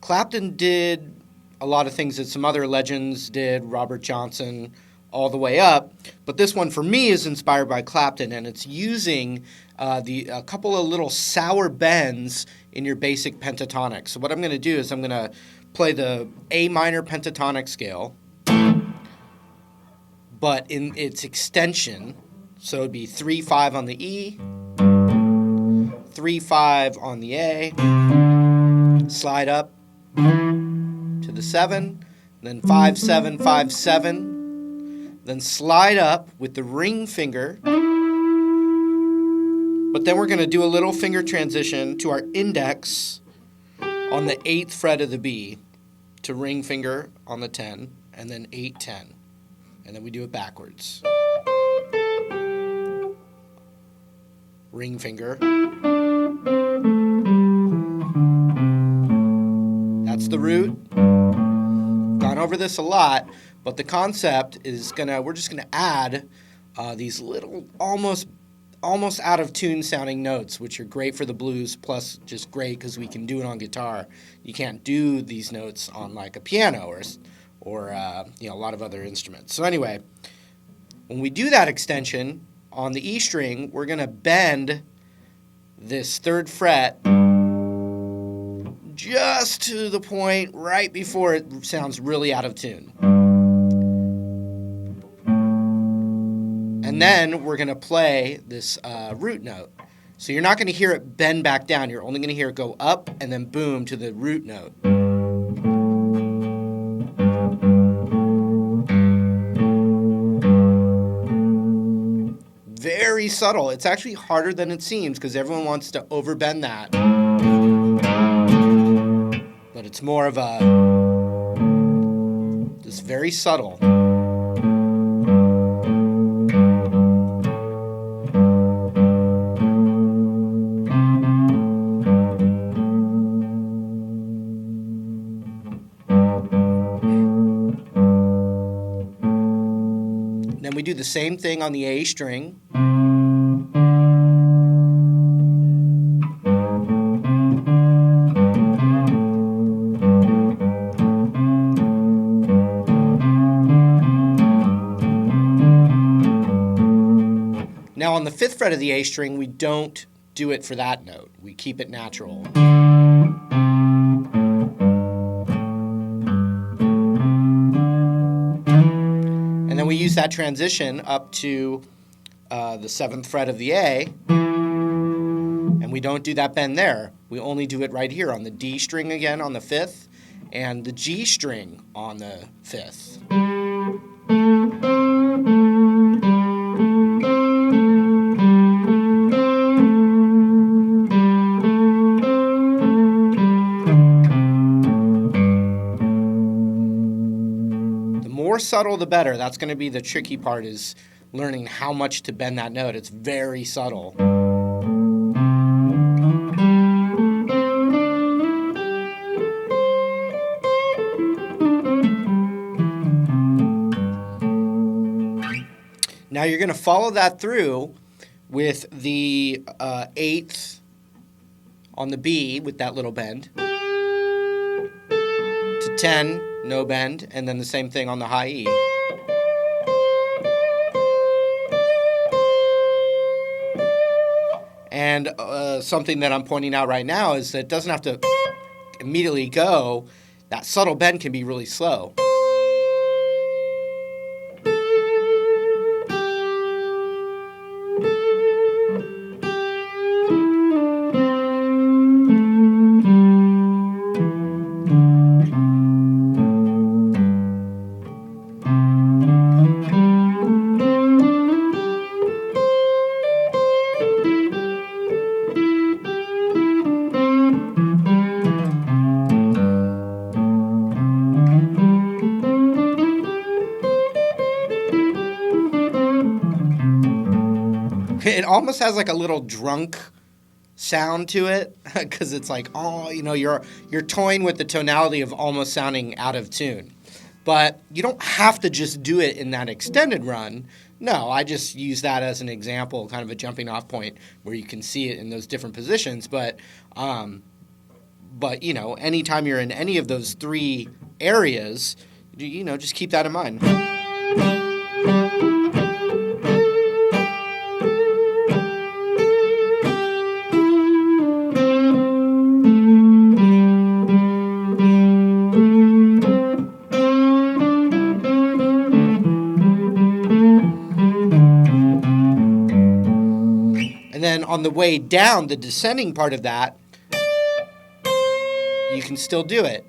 Clapton did a lot of things that some other legends did, Robert Johnson, all the way up. But this one, for me, is inspired by Clapton, and it's using a couple of little sour bends in your basic pentatonic. So what I'm going to do is I'm going to play the A minor pentatonic scale, but in its extension. So it'd be 3-5 on the E, 3-5 on the A, slide up to the 7, then 5-7, 5-7, then slide up with the ring finger. But then we're going to do a little finger transition to our index on the 8th fret of the B to ring finger on the 10, and then 8-10. And then we do it backwards. Ring finger. That's the root. Gone over this a lot, but the concept is we're just gonna add these little almost out of tune sounding notes, which are great for the blues, plus just great because we can do it on guitar. You can't do these notes on like a piano or a lot of other instruments. So anyway, when we do that extension on the E string, we're going to bend this 3rd fret just to the point right before it sounds really out of tune. And then we're going to play this root note. So you're not going to hear it bend back down. You're only going to hear it go up and then boom to the root note. Very subtle. It's actually harder than it seems because everyone wants to overbend that. But it's more of just very subtle. Then we do the same thing on the A string. Now on the 5th fret of the A string, we don't do it for that note. We keep it natural. And then we use that transition up to the 7th fret of the A, and we don't do that bend there. We only do it right here on the D string again on the 5th, and the G string on the 5th. More subtle the better. That's going to be the tricky part, is learning how much to bend that note. It's very subtle. Now you're going to follow that through with the 8th on the B with that little bend, to 10, no bend, and then the same thing on the high E. And something that I'm pointing out right now is that it doesn't have to immediately go. That subtle bend can be really slow. It almost has like a little drunk sound to it because it's like, you're toying with the tonality of almost sounding out of tune. But you don't have to just do it in that extended run. No, I just use that as an example, kind of a jumping off point where you can see it in those different positions. But But, anytime you're in any of those three areas, just keep that in mind. And then on the way down, the descending part of that, you can still do it.